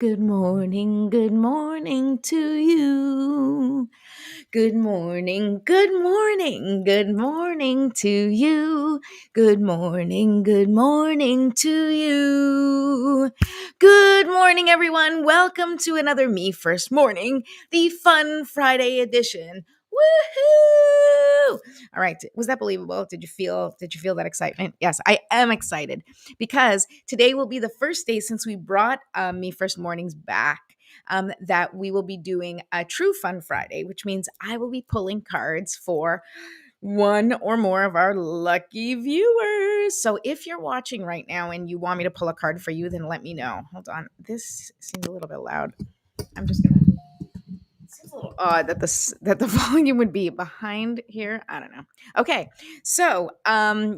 Good morning to you. Good morning to you. Good morning to you. Good morning, everyone. Welcome to another Me First Morning, the Fun Friday edition. Woohoo! All right, was that believable? Did you feel that excitement? Yes, I am excited because today will be the first day since we brought Me First Mornings back. That we will be doing a True Fun Friday, which means I will be pulling cards for one or more of our lucky viewers. So if you're watching right now and you want me to pull a card for you, then let me know. Hold on. This seems a little bit loud. I'm just going to Seems a little odd that the volume would be behind here. I don't know. Okay, so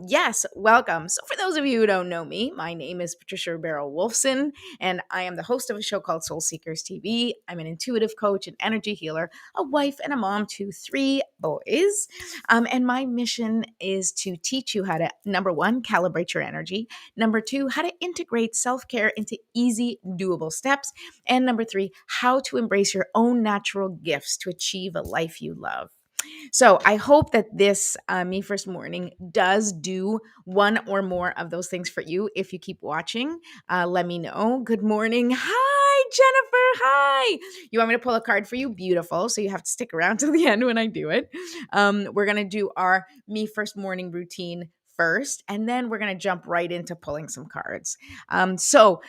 yes, welcome. So for those of you who don't know me, my name is Patricia Ribeiro Wolfson, and I am the host of a show called Soul Seekers TV. I'm an intuitive coach and energy healer, a wife and a mom to three boys. And my mission is to teach you how to, number one, calibrate your energy. Number two, how to integrate self care into easy, doable steps. And number three, how to embrace your own natural gifts to achieve a life you love. So I hope that this Me First Morning does do one or more of those things for you. If you keep watching, let me know. Good morning. Hi, Jennifer. Hi. You want me to pull a card for you? Beautiful. So you have to stick around till the end when I do it. We're going to do our Me First Morning routine first, and then we're going to jump right into pulling some cards. So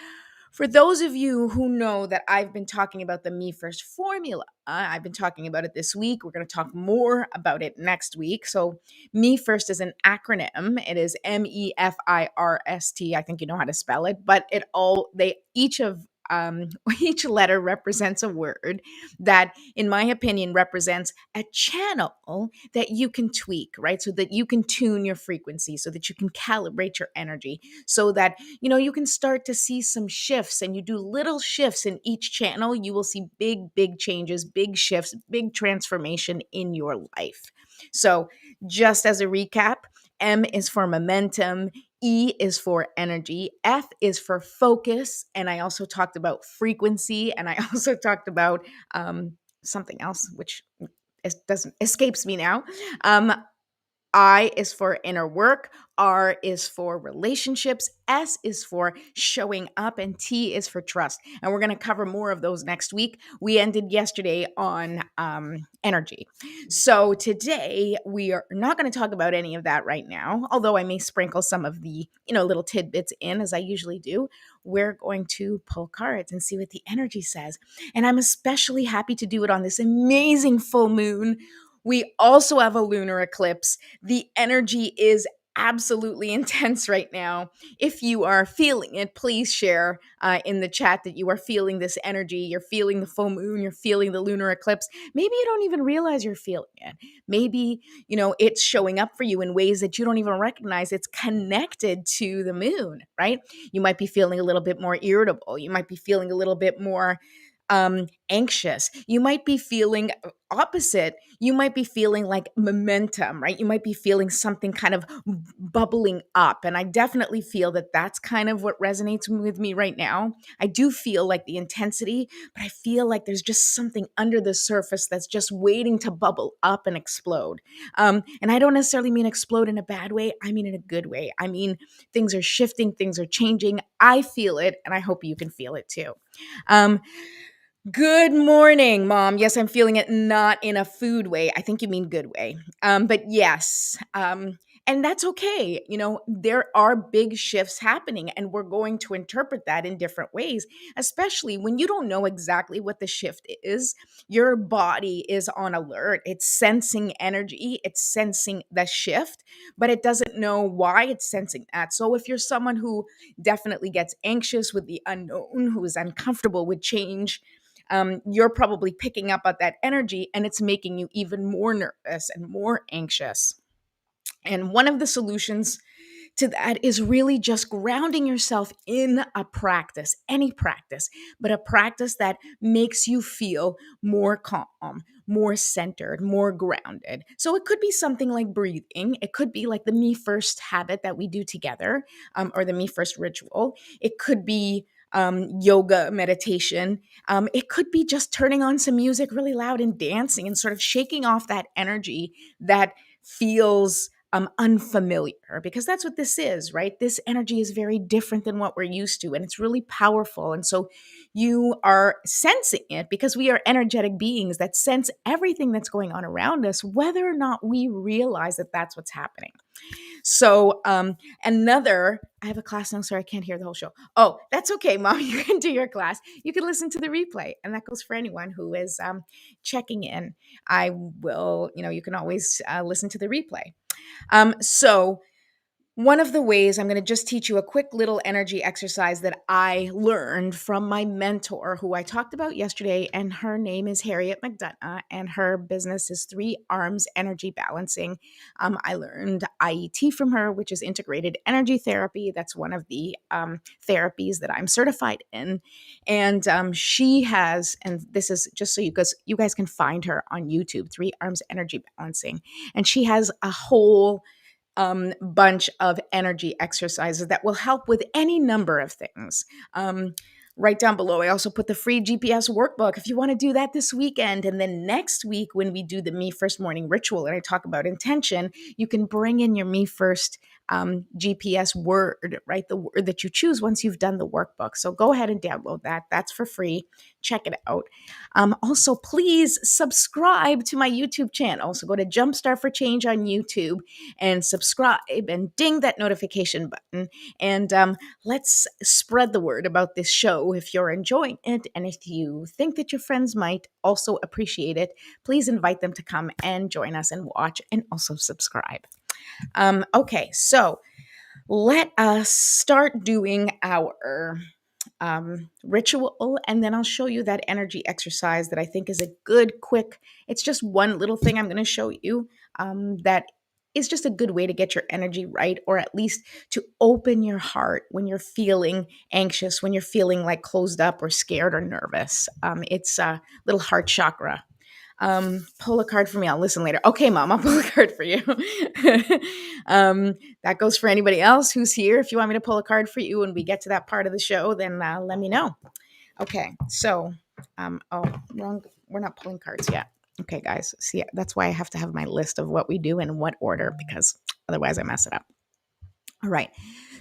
for those of you who know that I've been talking about the Me First formula, I've been talking about it this week. We're going to talk more about it next week. So, Me First is an acronym. It is MEFIRST. I think you know how to spell it, but each of each letter represents a word that, in my opinion, represents a channel that you can tweak, right? So that you can tune your frequency, so that you can calibrate your energy, so that you can start to see some shifts, and you do little shifts in each channel, you will see big changes, big shifts, big transformation in your life. So just as a recap, M is for momentum, E is for energy, F is for focus, and I also talked about frequency, and I also talked about something else which doesn't escapes me now. um, I is for inner work, R is for relationships, S is for showing up, and T is for trust. And we're going to cover more of those next week. We ended yesterday on energy. So today we are not going to talk about any of that right now, although I may sprinkle some of the, little tidbits in as I usually do. We're going to pull cards and see what the energy says. And I'm especially happy to do it on this amazing full moon. We also have a lunar eclipse. The energy is absolutely intense right now. If you are feeling it, please share in the chat that you are feeling this energy. You're feeling the full moon, you're feeling the lunar eclipse. Maybe you don't even realize you're feeling it. Maybe, it's showing up for you in ways that you don't even recognize. It's connected to the moon, right? You might be feeling a little bit more irritable. You might be feeling a little bit more anxious. You might be feeling opposite. You might be feeling like momentum, right? You might be feeling something kind of bubbling up. And I definitely feel that that's kind of what resonates with me right now. I do feel like the intensity, but I feel like there's just something under the surface that's just waiting to bubble up and explode. And I don't necessarily mean explode in a bad way. I mean in a good way. I mean, things are shifting, things are changing. I feel it, and I hope you can feel it too. Um, Good morning, Mom. Yes, I'm feeling it, not in a food way. I think you mean good way. But yes, and that's okay. There are big shifts happening, and we're going to interpret that in different ways, especially when you don't know exactly what the shift is. Your body is on alert, it's sensing energy, it's sensing the shift, but it doesn't know why it's sensing that. So if you're someone who definitely gets anxious with the unknown, who is uncomfortable with change, you're probably picking up at that energy, and it's making you even more nervous and more anxious. And one of the solutions to that is really just grounding yourself in a practice, any practice, but a practice that makes you feel more calm, more centered, more grounded. So it could be something like breathing. It could be like the Me First habit that we do together, or the Me First ritual. It could be yoga, meditation. It could be just turning on some music really loud and dancing and sort of shaking off that energy that feels unfamiliar, because that's what this is, right? This energy is very different than what we're used to, and it's really powerful. And so you are sensing it because we are energetic beings that sense everything that's going on around us, whether or not we realize that that's what's happening. So, I have a class now. Sorry, I can't hear the whole show. Oh, that's okay, Mom. You can do your class. You can listen to the replay. And that goes for anyone who is checking in. I will, you can always listen to the replay. So, one of the ways I'm going to just teach you a quick little energy exercise that I learned from my mentor, who I talked about yesterday, and her name is Harriet McDonough, and her business is Three Arms Energy Balancing. I learned IET from her, which is integrated energy therapy. That's one of the therapies that I'm certified in, and she has, and this is just so you guys can find her on YouTube, Three Arms Energy Balancing, and she has a whole bunch of energy exercises that will help with any number of things. Right down below, I also put the free GPS workbook if you want to do that this weekend. And then next week, when we do the Me First morning ritual and I talk about intention, you can bring in your Me First GPS word, right? The word that you choose once you've done the workbook. So go ahead and download that. That's for free. Check it out. Also, please subscribe to my YouTube channel. So go to Jumpstart for Change on YouTube and subscribe and ding that notification button. And let's spread the word about this show if you're enjoying it. And if you think that your friends might also appreciate it, please invite them to come and join us and watch and also subscribe. Okay, so let us start doing our ritual, and then I'll show you that energy exercise that I think is a good, quick, it's just one little thing I'm going to show you that is just a good way to get your energy right, or at least to open your heart when you're feeling anxious, when you're feeling like closed up or scared or nervous. It's a little heart chakra. Pull a card for me. I'll listen later. Okay, Mom, I'll pull a card for you. That goes for anybody else who's here. If you want me to pull a card for you when we get to that part of the show, then let me know. Okay, so, wrong. We're not pulling cards yet. Okay, guys. See, that's why I have to have my list of what we do in what order, because otherwise I mess it up. All right.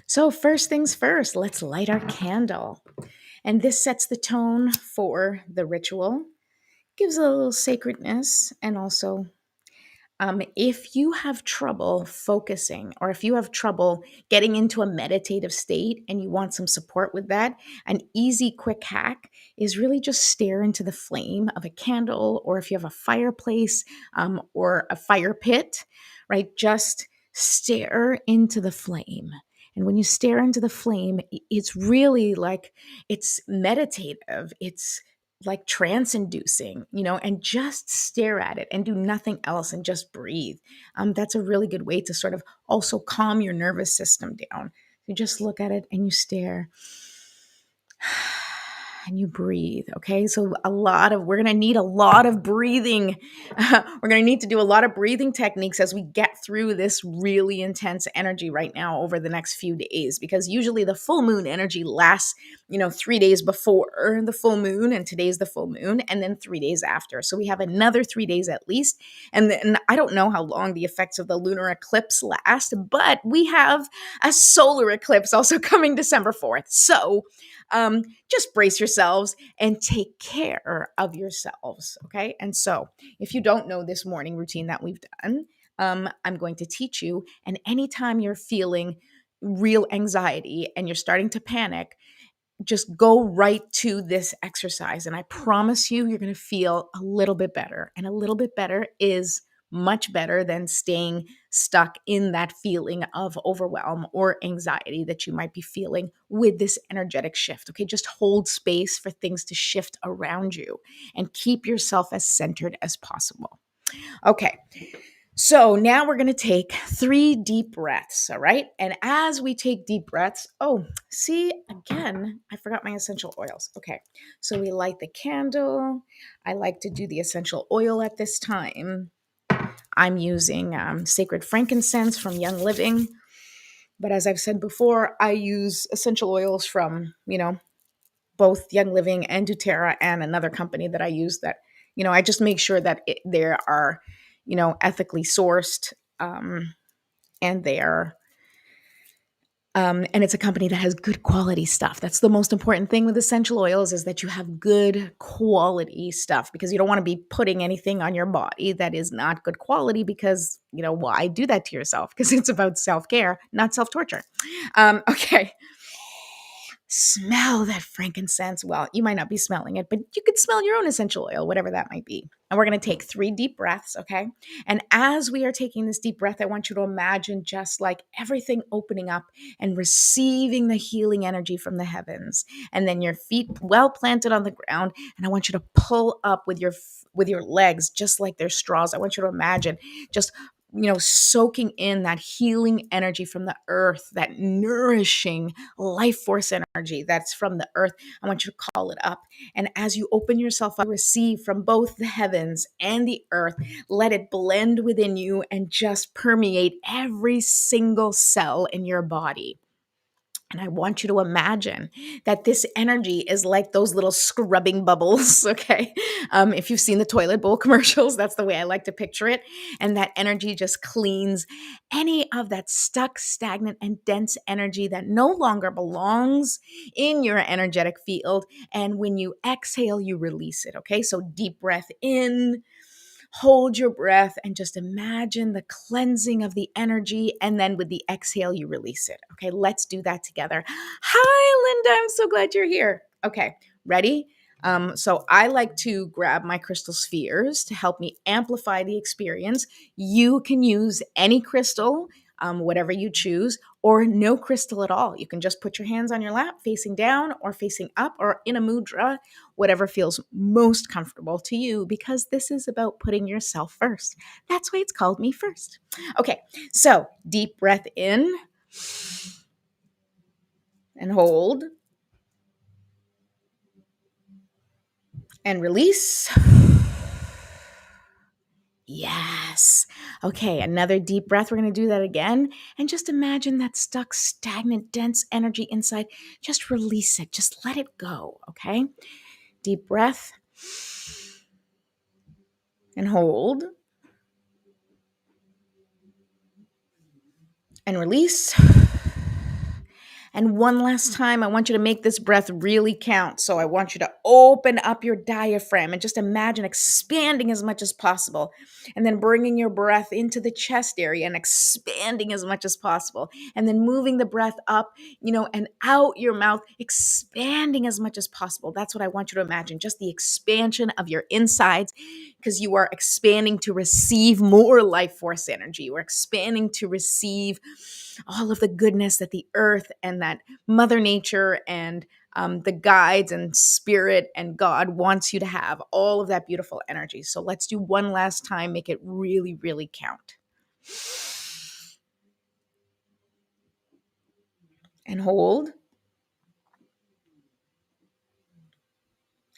So first things first, let's light our candle. And this sets the tone for the ritual, gives a little sacredness, and also if you have trouble focusing, or if you have trouble getting into a meditative state and you want some support with that, an easy, quick hack is really just stare into the flame of a candle, or if you have a fireplace or a fire pit, right? Just stare into the flame. And when you stare into the flame, it's really like it's meditative. It's like trance inducing, and just stare at it and do nothing else and just breathe. That's a really good way to sort of also calm your nervous system down. You just look at it and you stare and you breathe. Okay. So we're going to need a lot of breathing. We're going to need to do a lot of breathing techniques as we get through this really intense energy right now over the next few days, because usually the full moon energy lasts, 3 days before the full moon, and today's the full moon, and then 3 days after. So we have another 3 days at least. And then I don't know how long the effects of the lunar eclipse last, but we have a solar eclipse also coming December 4th. So, just brace yourselves and take care of yourselves. Okay. And so if you don't know this morning routine that we've done, I'm going to teach you. And anytime you're feeling real anxiety and you're starting to panic, just go right to this exercise. And I promise you, you're going to feel a little bit better. And a little bit better is much better than staying stuck in that feeling of overwhelm or anxiety that you might be feeling with this energetic shift. Okay, just hold space for things to shift around you and keep yourself as centered as possible. Okay, so now we're going to take 3 deep breaths, all right? And as we take deep breaths, see, again, I forgot my essential oils. Okay, so we light the candle. I like to do the essential oil at this time. I'm using sacred frankincense from Young Living. But as I've said before, I use essential oils from, both Young Living and doTERRA and another company that I use that, I just make sure that they are, ethically sourced, and they are and it's a company that has good quality stuff. That's the most important thing with essential oils, is that you have good quality stuff, because you don't want to be putting anything on your body that is not good quality, because, why do that to yourself? Because it's about self-care, not self-torture. Okay. Smell that frankincense. Well, you might not be smelling it, but you could smell your own essential oil, whatever that might be. And we're going to take 3 deep breaths, okay? And as we are taking this deep breath, I want you to imagine just like everything opening up and receiving the healing energy from the heavens. And then your feet well planted on the ground, and I want you to pull up with your legs just like they're straws. I want you to imagine just soaking in that healing energy from the earth, that nourishing life force energy that's from the earth. I want you to call it up. And as you open yourself up, receive from both the heavens and the earth, let it blend within you and just permeate every single cell in your body. And I want you to imagine that this energy is like those little scrubbing bubbles, okay? If you've seen the toilet bowl commercials, that's the way I like to picture it. And that energy just cleans any of that stuck, stagnant, and dense energy that no longer belongs in your energetic field. And when you exhale, you release it, okay? So deep breath in. Hold your breath and just imagine the cleansing of the energy. And then with the exhale, you release it. Okay, let's do that together. Hi, Linda. I'm so glad you're here. Okay, ready? So I like to grab my crystal spheres to help me amplify the experience. You can use any crystal, whatever you choose, or no crystal at all. You can just put your hands on your lap, facing down or facing up, or in a mudra, whatever feels most comfortable to you, because this is about putting yourself first. That's why it's called Me First. Okay, so deep breath in and hold and release. Yes. Okay, another deep breath. We're going to do that again. And just imagine that stuck, stagnant, dense energy inside. Just release it. Just let it go. Okay. Deep breath and hold and release. And one last time, I want you to make this breath really count. So I want you to open up your diaphragm and just imagine expanding as much as possible. And then bringing your breath into the chest area and expanding as much as possible. And then moving the breath up, and out your mouth, expanding as much as possible. That's what I want you to imagine. Just the expansion of your insides, because you are expanding to receive more life force energy. You are expanding to receive all of the goodness that the earth and that Mother Nature and the guides and spirit and God wants you to have, all of that beautiful energy. So let's do one last time. Make it really, really count. And hold.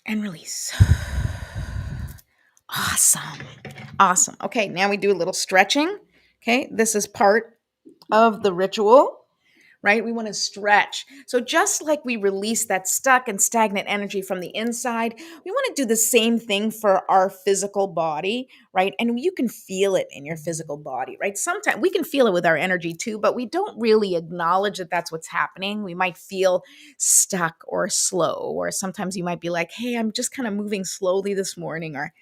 And release. Awesome. Awesome. Okay, now we do a little stretching. Okay, this is part of the ritual. Right? We want to stretch. So just like we release that stuck and stagnant energy from the inside, we want to do the same thing for our physical body, right? And you can feel it in your physical body, right? Sometimes we can feel it with our energy too, but we don't really acknowledge that that's what's happening. We might feel stuck or slow, or sometimes you might be like, hey, I'm just kind of moving slowly this morning, or,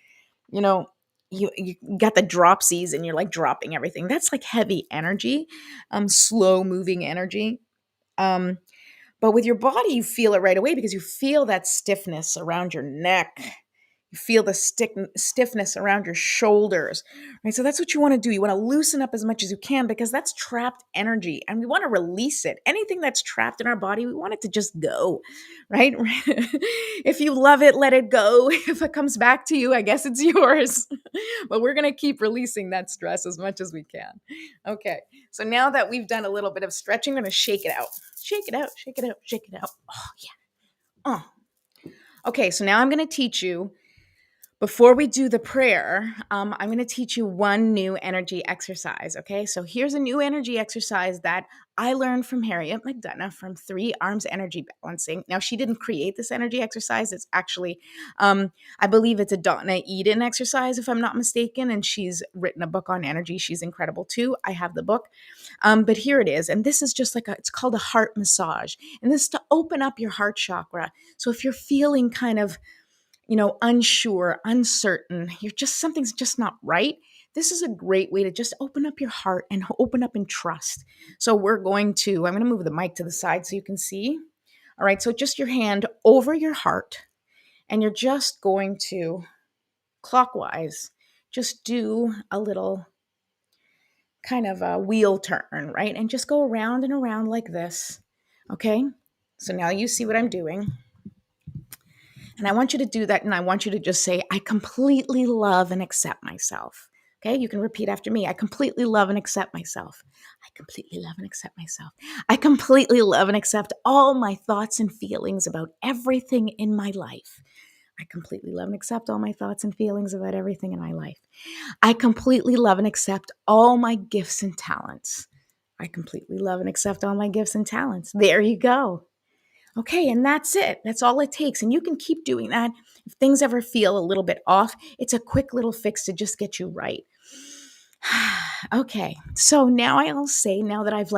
you got the dropsies and you're like dropping everything. That's like heavy energy, slow moving energy. Um, but with your body, you feel it right away, because you feel that stiffness around your neck. You feel the stiffness around your shoulders, right? So that's what you want to do. You want to loosen up as much as you can, because that's trapped energy and we want to release it. Anything that's trapped in our body, we want it to just go, right? If you love it, let it go. If it comes back to you, I guess it's yours. But we're going to keep releasing that stress as much as we can. Okay. So now that we've done a little bit of stretching, I'm going to shake it out. Shake it out, shake it out, shake it out. Oh, yeah. Oh. Okay. So now I'm going to teach you Before we do the prayer, I'm going to teach you one new energy exercise. Okay. So here's a new energy exercise that I learned from Harriet McDonough from Three Arms Energy Balancing. Now, she didn't create this energy exercise. It's actually, I believe it's a Donna Eden exercise, if I'm not mistaken. And she's written a book on energy. She's incredible too. I have the book. But here it is. And this is just like it's called a heart massage. And this is to open up your heart chakra. So if you're feeling kind of unsure, uncertain, something's just not right. This is a great way to just open up your heart and open up in trust. So I'm going to move the mic to the side so you can see. All right. So just your hand over your heart, and you're just going to clockwise, just do a little kind of a wheel turn, right? And just go around and around like this. Okay. So now you see what I'm doing. And I want you to do that. And I want you to just say, I completely love and accept myself. Okay. You can repeat after me. I completely love and accept myself. I completely love and accept myself. I completely love and accept all my thoughts and feelings about everything in my life. I completely love and accept all my thoughts and feelings about everything in my life. I completely love and accept all my gifts and talents. I completely love and accept all my gifts and talents. There you go. Okay, and that's it. That's all it takes. And you can keep doing that. If things ever feel a little bit off, it's a quick little fix to just get you right. Okay, so now I'll say, now that I've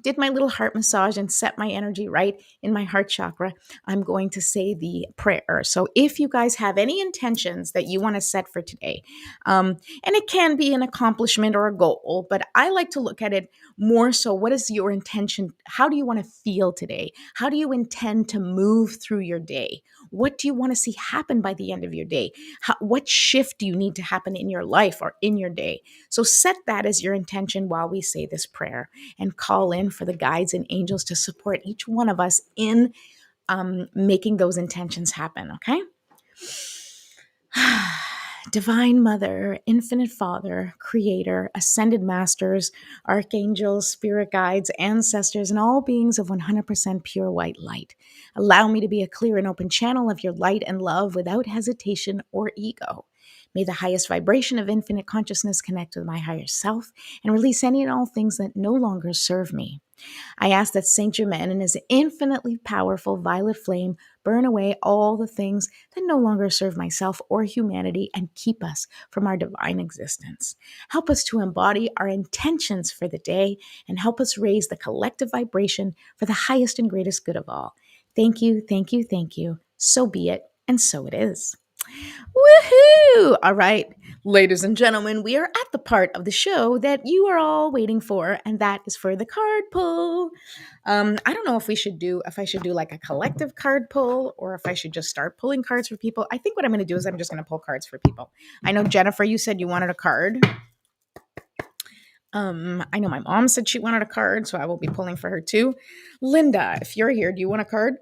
did my little heart massage and set my energy right in my heart chakra, I'm going to say the prayer. So if you guys have any intentions that you want to set for today, and it can be an accomplishment or a goal, but I like to look at it more so, what is your intention? How do you want to feel today? How do you intend to move through your day? What do you want to see happen by the end of your day? What shift do you need to happen in your life or in your day? So set that as your intention while we say this prayer, and call in for the guides and angels to support each one of us in making those intentions happen, okay? Divine Mother, Infinite Father, Creator, Ascended Masters, Archangels, Spirit Guides, Ancestors, and all beings of 100% pure white light, allow me to be a clear and open channel of your light and love without hesitation or ego. May the highest vibration of infinite consciousness connect with my higher self and release any and all things that no longer serve me. I ask that Saint Germain and his infinitely powerful violet flame burn away all the things that no longer serve myself or humanity and keep us from our divine existence. Help us to embody our intentions for the day and help us raise the collective vibration for the highest and greatest good of all. Thank you, thank you, thank you. So be it, and so it is. Woohoo! All right, ladies and gentlemen, we are at the part of the show that you are all waiting for, and that is for the card pull. I don't know if I should do like a collective card pull, or if I should just start pulling cards for people. I think what I'm going to do is I'm just going to pull cards for people. I know, Jennifer, you said you wanted a card. I know my mom said she wanted a card, so I will be pulling for her too. Linda, if you're here, do you want a card?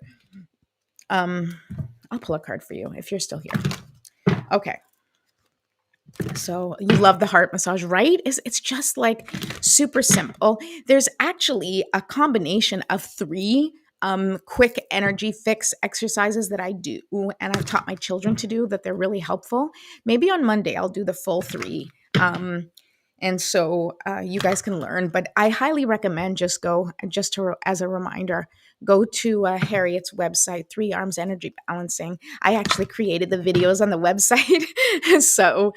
I'll pull a card for you if you're still here. Okay. So you love the heart massage, right? It's just like super simple. There's actually a combination of 3 quick energy fix exercises that I do, and I've taught my children to do, that they're really helpful. Maybe on Monday I'll do the full 3. And so you guys can learn, but I highly recommend just as a reminder, go to Harriet's website, 3 Arms Energy Balancing. I actually created the videos on the website. So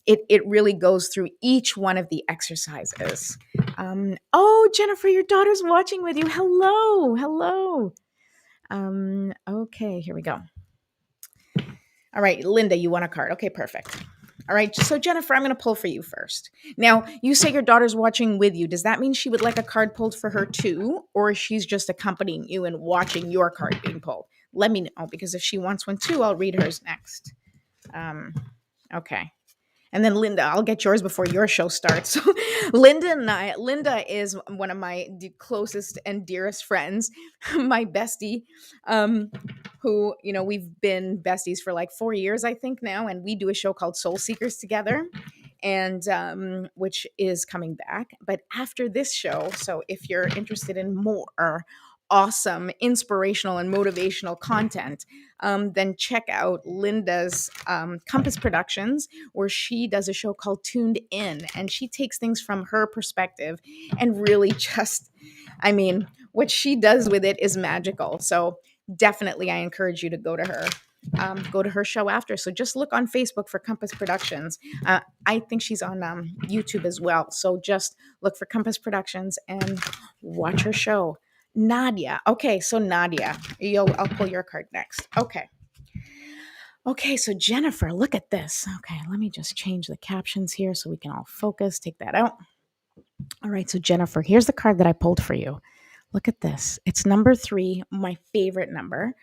it really goes through each one of the exercises. Oh, Jennifer, your daughter's watching with you. Hello. Hello. Okay, here we go. All right, Linda, you want a card? Okay, perfect. All right, so Jennifer, I'm going to pull for you first. Now, you say your daughter's watching with you. Does that mean she would like a card pulled for her too, or she's just accompanying you and watching your card being pulled? Let me know, because if she wants one too, I'll read hers next. Okay. And then Linda, I'll get yours before your show starts. So Linda is one of my closest and dearest friends, my bestie, who, we've been besties for like 4 years, I think now. And we do a show called Soul Seekers together, and which is coming back. But after this show, so if you're interested in more awesome inspirational and motivational content, then check out Linda's Compass Productions, where she does a show called Tuned In, and she takes things from her perspective and really just, I mean, what she does with it is magical. So definitely, I encourage you to go to her. Go to her show after. So just look on Facebook for Compass Productions. I think she's on YouTube as well. So just look for Compass Productions and watch her show. Nadia. Okay, so Nadia, I'll pull your card next. Okay. Okay, so Jennifer, look at this. Okay, let me just change the captions here so we can all focus. Take that out. All right, so Jennifer, here's the card that I pulled for you. Look at this. It's number 3, my favorite number,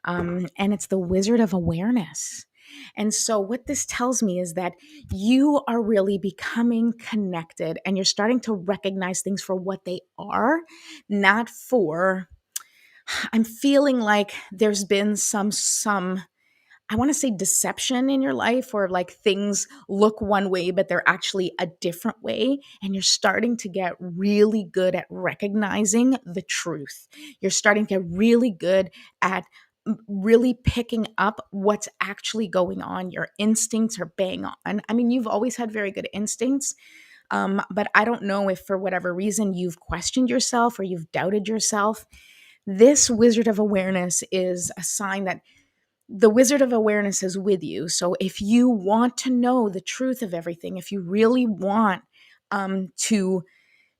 and it's the Wizard of Awareness. And so, what this tells me is that you are really becoming connected and you're starting to recognize things for what they are, not for. I'm feeling like there's been some I want to say deception in your life, or like things look one way, but they're actually a different way. And you're starting to get really good at recognizing the truth. You're starting to get really good at really picking up what's actually going on. Your instincts are bang on. I mean, you've always had very good instincts. But I don't know if for whatever reason you've questioned yourself or you've doubted yourself. This Wizard of Awareness is a sign that the Wizard of Awareness is with you. So if you want to know the truth of everything, if you really want to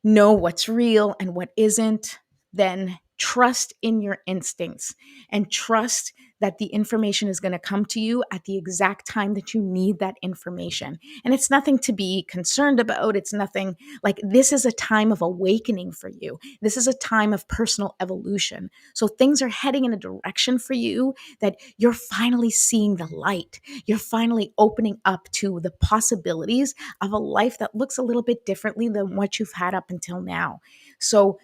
know what's real and what isn't, then trust in your instincts and trust that the information is going to come to you at the exact time that you need that information. And it's nothing to be concerned about. It's nothing like this is a time of awakening for you. This is a time of personal evolution. So things are heading in a direction for you that you're finally seeing the light. You're finally opening up to the possibilities of a life that looks a little bit differently than what you've had up until now. So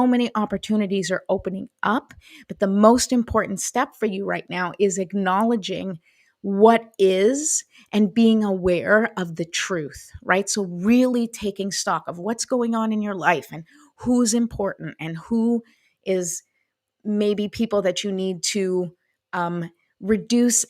many opportunities are opening up, but the most important step for you right now is acknowledging what is and being aware of the truth, right? So really taking stock of what's going on in your life and who's important and who is maybe people that you need to reduce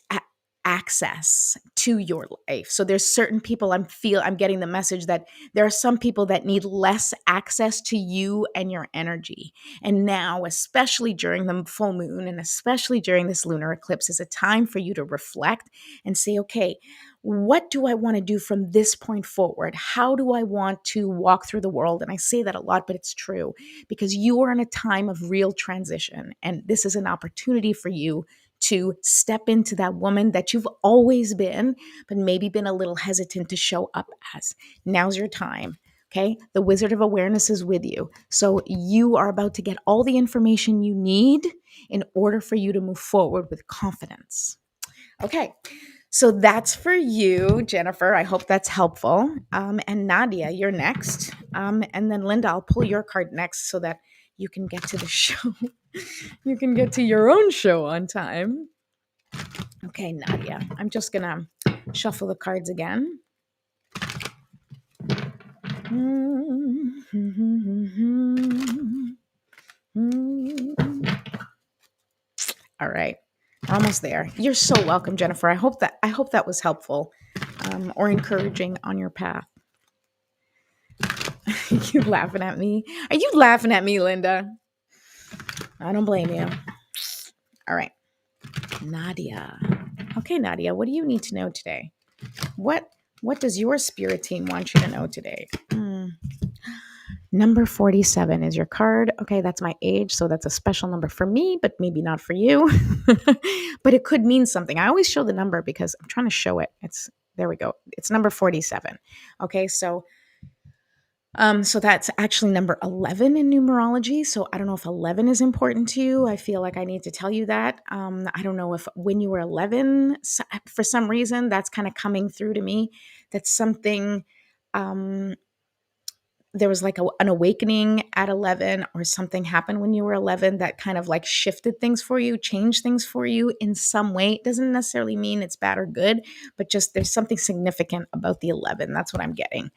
access to your life. So there's certain people I'm getting the message that there are some people that need less access to you and your energy. And now, especially during the full moon and especially during this lunar eclipse, is a time for you to reflect and say, okay, what do I want to do from this point forward? How do I want to walk through the world? And I say that a lot, but it's true because you are in a time of real transition. And this is an opportunity for you to step into that woman that you've always been, but maybe been a little hesitant to show up as. Now's your time. Okay. The Wizard of Awareness is with you. So you are about to get all the information you need in order for you to move forward with confidence. Okay. So that's for you, Jennifer. I hope that's helpful. And Nadia, you're next. And then Linda, I'll pull your card next so that you can get to the show. You can get to your own show on time. Okay, Nadia, I'm just going to shuffle the cards again. All right. Almost there. You're so welcome, Jennifer. I hope that was helpful or encouraging on your path. You laughing at me? Are you laughing at me, Linda? I don't blame you. All right. Nadia. Okay, Nadia, what do you need to know today? What does your spirit team want you to know today? Number 47 is your card. Okay, that's my age, so that's a special number for me, but maybe not for you. But it could mean something. I always show the number because I'm trying to show it. There we go. It's number 47. Okay, so that's actually number 11 in numerology. So I don't know if 11 is important to you. I feel like I need to tell you that. I don't know if when you were 11, for some reason, that's kind of coming through to me. That's something, there was like an awakening at 11 or something happened when you were 11 that kind of like shifted things for you, changed things for you in some way. It doesn't necessarily mean it's bad or good, but just there's something significant about the 11. That's what I'm getting.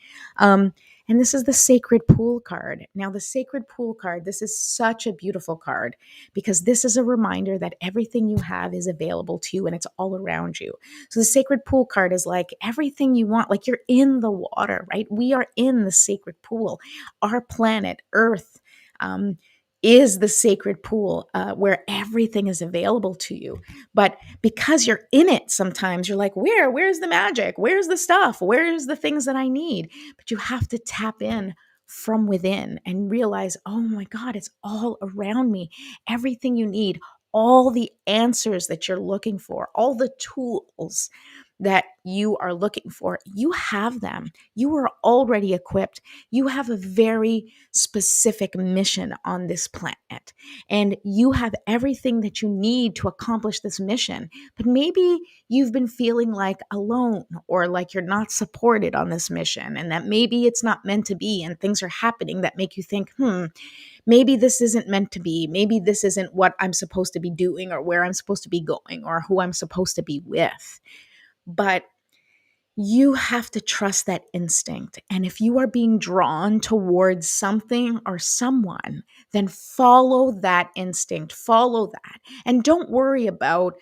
And this is the Sacred Pool card. Now, the Sacred Pool card, this is such a beautiful card because this is a reminder that everything you have is available to you and it's all around you. So the Sacred Pool card is like everything you want, like you're in the water, right? We are in the sacred pool. Our planet, Earth, is the sacred pool where everything is available to you. But because you're in it, sometimes you're like, where's the magic? Where's the stuff? Where's the things that I need? But you have to tap in from within and realize, oh my God, it's all around me. Everything you need, all the answers that you're looking for, all the tools that you are looking for, you have them. You are already equipped. You have a very specific mission on this planet, and you have everything that you need to accomplish this mission. But maybe you've been feeling like alone or like you're not supported on this mission, and that maybe it's not meant to be, and things are happening that make you think, maybe this isn't meant to be. Maybe this isn't what I'm supposed to be doing or where I'm supposed to be going or who I'm supposed to be with. But you have to trust that instinct. And if you are being drawn towards something or someone, then follow that instinct, follow that. And don't worry about,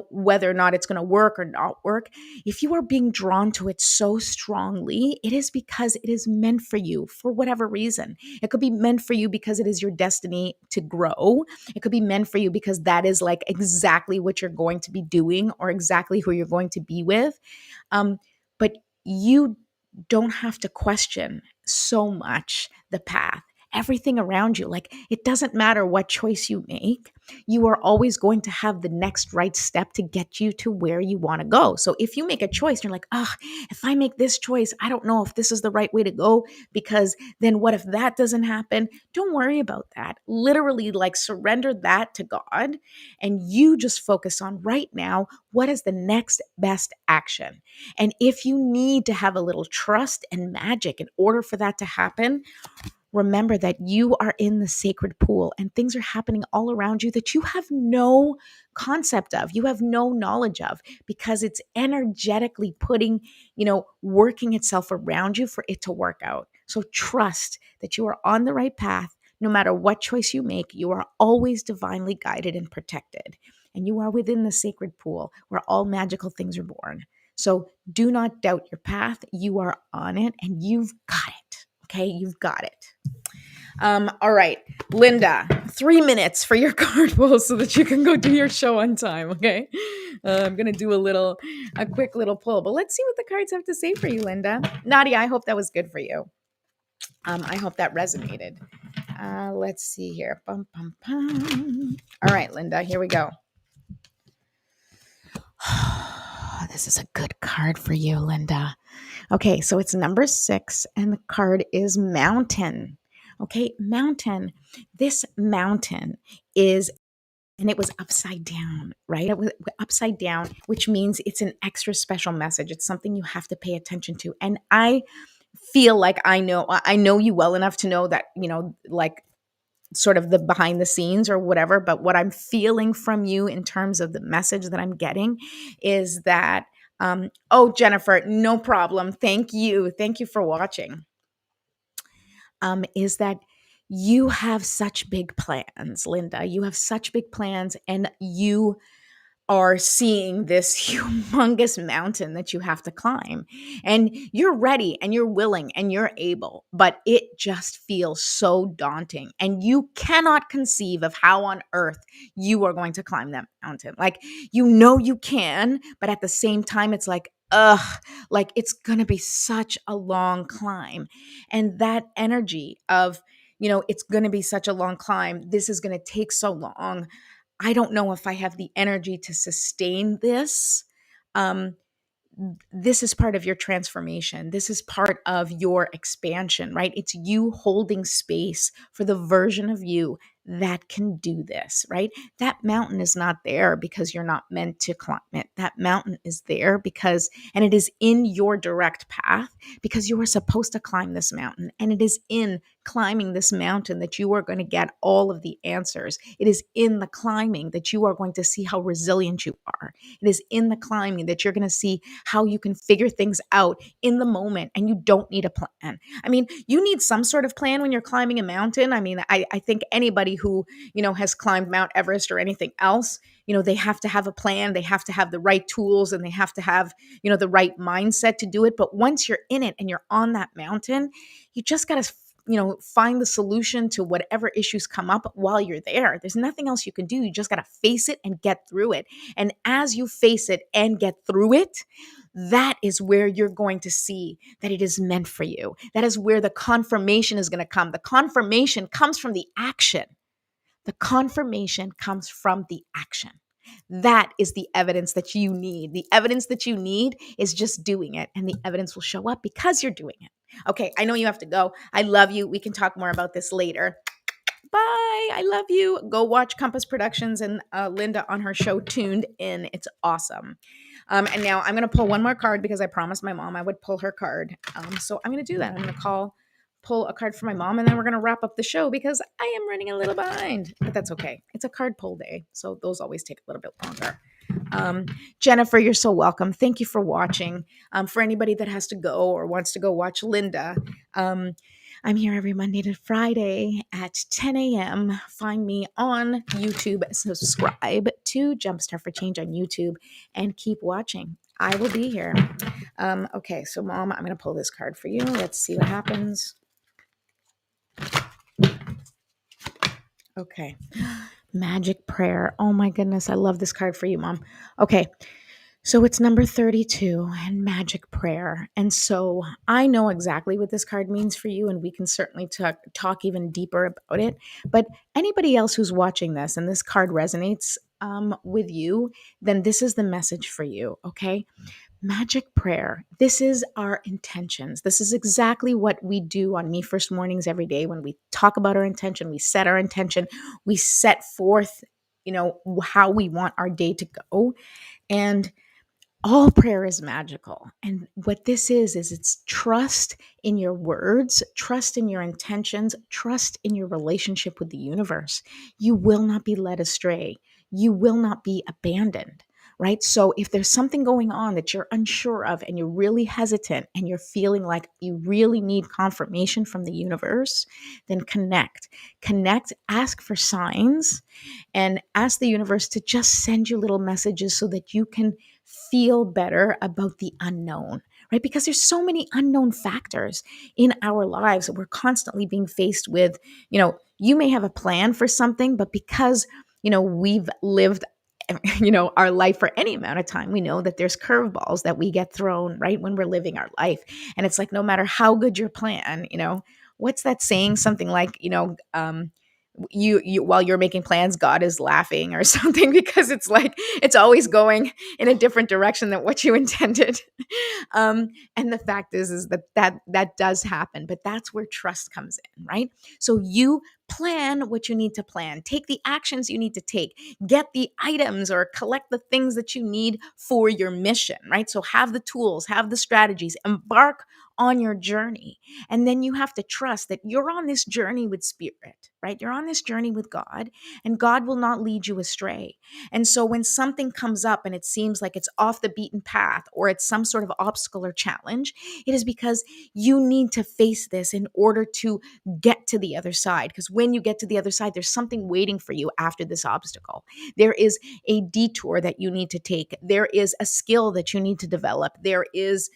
whether or not it's going to work or not work. If you are being drawn to it so strongly, it is because it is meant for you for whatever reason. It could be meant for you because it is your destiny to grow. It could be meant for you because that is like exactly what you're going to be doing or exactly who you're going to be with. But you don't have to question so much the path. Everything around you, like it doesn't matter what choice you make, you are always going to have the next right step to get you to where you want to go. So if you make a choice, you're like, if I make this choice, I don't know if this is the right way to go because then what if that doesn't happen? Don't worry about that. Literally, like surrender that to God and you just focus on right now, what is the next best action? And if you need to have a little trust and magic in order for that to happen, remember that you are in the sacred pool and things are happening all around you that you have no concept of, you have no knowledge of, because it's energetically working itself around you for it to work out. So trust that you are on the right path. No matter what choice you make, you are always divinely guided and protected. And you are within the sacred pool where all magical things are born. So do not doubt your path. You are on it and you've got it. Okay, you've got it. All right, Linda, 3 minutes for your card pull so that you can go do your show on time. Okay, I'm gonna do a quick little pull, but let's see what the cards have to say for you, Linda. Nadia, I hope that was good for you. I hope that resonated. Let's see here. Bum, bum, bum. All right, Linda, here we go. This is a good card for you, Linda. Okay, so it's number 6, and the card is Mountain. Okay, Mountain. This mountain is, and it was upside down, right? It was upside down, which means it's an extra special message. It's something you have to pay attention to. And I feel like I know you well enough to know that, like sort of the behind the scenes or whatever, but what I'm feeling from you in terms of the message that I'm getting is that, Jennifer, no problem. Thank you. Thank you for watching. Is that you have such big plans, Linda. You have such big plans, and you are seeing this humongous mountain that you have to climb. And you're ready and you're willing and you're able, but it just feels so daunting. And you cannot conceive of how on earth you are going to climb that mountain. Like, you can, but at the same time, it's like, like it's going to be such a long climb. And that energy of, it's going to be such a long climb. This is going to take so long. I don't know if I have the energy to sustain this. Um, this is part of your transformation. This is part of your expansion, right? It's you holding space for the version of you that can do this, right? That mountain is not there because you're not meant to climb it. That mountain is there because, and it is in your direct path because you are supposed to climb this mountain, and it is in climbing this mountain that you are going to get all of the answers. It is in the climbing that you are going to see how resilient you are. It is in the climbing that you're going to see how you can figure things out in the moment, and you don't need a plan. I mean, you need some sort of plan when you're climbing a mountain. I mean, I think anybody who, has climbed Mount Everest or anything else, they have to have a plan. They have to have the right tools, and they have to have, the right mindset to do it. But once you're in it and you're on that mountain, you just got to, find the solution to whatever issues come up while you're there. There's nothing else you can do. You just got to face it and get through it. And as you face it and get through it, that is where you're going to see that it is meant for you. That is where the confirmation is going to come. The confirmation comes from the action. The confirmation comes from the action. That is the evidence that you need. The evidence that you need is just doing it, and the evidence will show up because you're doing it. Okay, I know you have to go. I love you. We can talk more about this later. Bye. I love you. Go watch Compass Productions and Linda on her show Tuned In. It's awesome. And now I'm going to pull one more card because I promised my mom I would pull her card. So I'm going to do that. I'm going to pull a card for my mom, and then we're going to wrap up the show because I am running a little behind, but that's okay. It's a card pull day, so those always take a little bit longer. Jennifer, you're so welcome. Thank you for watching. For anybody that has to go or wants to go watch Linda, I'm here every Monday to Friday at 10 a.m. Find me on YouTube. Subscribe to Jumpstart for Change on YouTube and keep watching. I will be here. Okay, so Mom, I'm going to pull this card for you. Let's see what happens. Okay. Magic prayer. Oh my goodness. I love this card for you, Mom. Okay. So it's number 32 and magic prayer. And so I know exactly what this card means for you, and we can certainly talk even deeper about it. But anybody else who's watching this and this card resonates with you, then this is the message for you. Okay. Magic prayer. This is our intentions. This is exactly what we do on Me First Mornings every day. When we talk about our intention, we set our intention, we set forth, how we want our day to go. And all prayer is magical. And what this is it's trust in your words, trust in your intentions, trust in your relationship with the universe. You will not be led astray. You will not be abandoned, right? So if there's something going on that you're unsure of and you're really hesitant and you're feeling like you really need confirmation from the universe, then connect, ask for signs, and ask the universe to just send you little messages so that you can feel better about the unknown, right? Because there's so many unknown factors in our lives that we're constantly being faced with. You may have a plan for something, but because, we've lived our life for any amount of time, we know that there's curveballs that we get thrown right when we're living our life. And it's like, no matter how good your plan, what's that saying? Something like, you while you're making plans, God is laughing or something, because it's like it's always going in a different direction than what you intended. And the fact is that does happen, but that's where trust comes in, right? So you plan what you need to plan, take the actions you need to take, get the items or collect the things that you need for your mission, right? So have the tools, have the strategies, embark on your journey. And then you have to trust that you're on this journey with spirit, right? You're on this journey with God, and God will not lead you astray. And so when something comes up and it seems like it's off the beaten path or it's some sort of obstacle or challenge, it is because you need to face this in order to get to the other side. Because when you get to the other side, there's something waiting for you after this obstacle. There is a detour that you need to take. There is a skill that you need to develop. There is,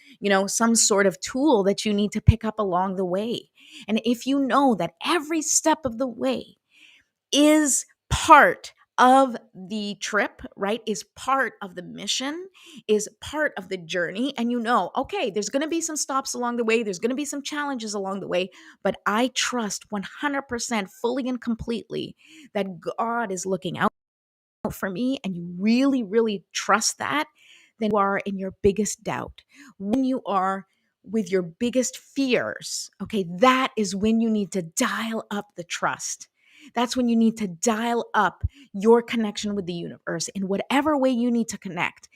some sort of tool that you need to pick up along the way. And if you know that every step of the way is part of the trip, right, is part of the mission, is part of the journey, and okay, there's going to be some stops along the way, there's going to be some challenges along the way, but I trust 100% fully and completely that God is looking out for me, and you really, really trust that, then you are in your biggest doubt. When you are with your biggest fears, okay, that is when you need to dial up the trust. That's when you need to dial up your connection with the universe in whatever way you need to connect.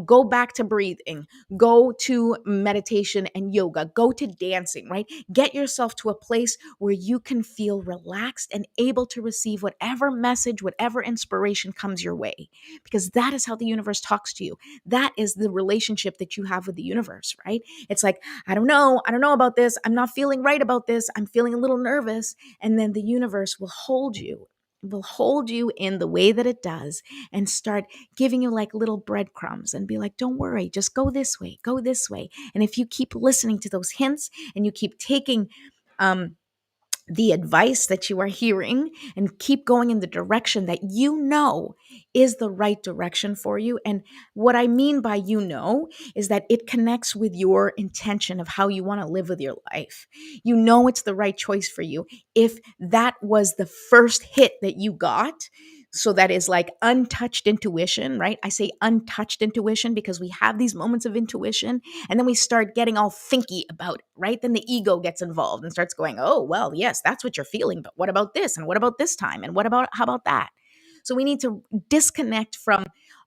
Go back to breathing, go to meditation and yoga, go to dancing, right? Get yourself to a place where you can feel relaxed and able to receive whatever message, whatever inspiration comes your way, because that is how the universe talks to you. That is the relationship that you have with the universe, right? It's like, I don't know about this. I'm not feeling right about this. I'm feeling a little nervous. And then the universe will hold you in the way that it does and start giving you like little breadcrumbs and be like, don't worry, just go this way, go this way. And if you keep listening to those hints and you keep taking the advice that you are hearing and keep going in the direction that is the right direction for you. And what I mean by is that it connects with your intention of how you want to live with your life. It's the right choice for you. If that was the first hit that you got, so that is like untouched intuition, right? I say untouched intuition because we have these moments of intuition and then we start getting all thinky about it, right? Then the ego gets involved and starts going, oh, well, yes, that's what you're feeling. But what about this? And what about this time? And how about that? So we need to disconnect from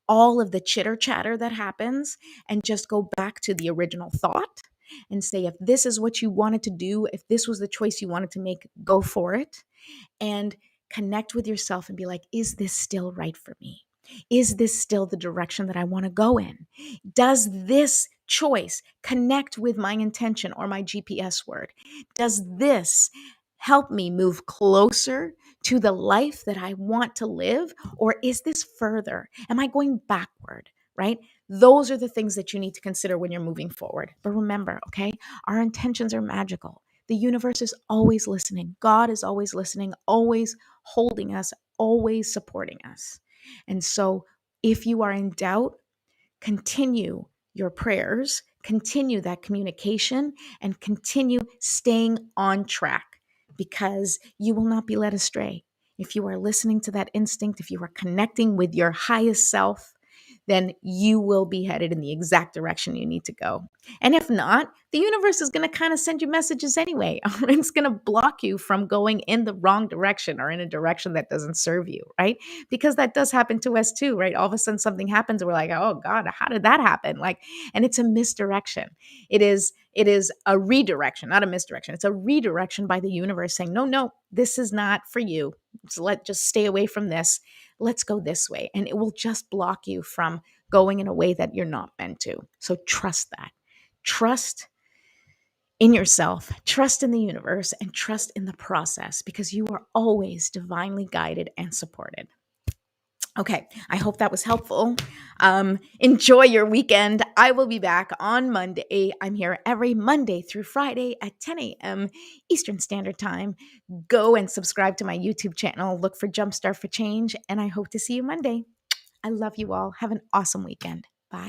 all of the chitter chatter that happens and just go back to the original thought and say, if this is what you wanted to do, if this was the choice you wanted to make, go for it. And connect with yourself and be like, is this still right for me? Is this still the direction that I want to go in? Does this choice connect with my intention or my GPS word? Does this help me move closer to the life that I want to live? Or is this further? Am I going backward? Right? Those are the things that you need to consider when you're moving forward. But remember, okay, our intentions are magical. The universe is always listening. God is always listening, always holding us, always supporting us. And so if you are in doubt, continue your prayers, continue that communication, and continue staying on track, because you will not be led astray. If you are listening to that instinct, if you are connecting with your highest self, then you will be headed in the exact direction you need to go. And if not, the universe is going to kind of send you messages anyway. It's going to block you from going in the wrong direction or in a direction that doesn't serve you, right? Because that does happen to us too, right? All of a sudden something happens and we're like, oh God, how did that happen? And it's a misdirection. It is a redirection, not a misdirection. It's a redirection by the universe saying, no, this is not for you. So just stay away from this. Let's go this way. And it will just block you from going in a way that you're not meant to. So trust that. Trust in yourself, trust in the universe, and trust in the process, because you are always divinely guided and supported. Okay, I hope that was helpful. Enjoy your weekend. I will be back on Monday. I'm here every Monday through Friday at 10 a.m. Eastern Standard Time. Go and subscribe to my YouTube channel. Look for Jumpstart for Change, and I hope to see you Monday. I love you all. Have an awesome weekend.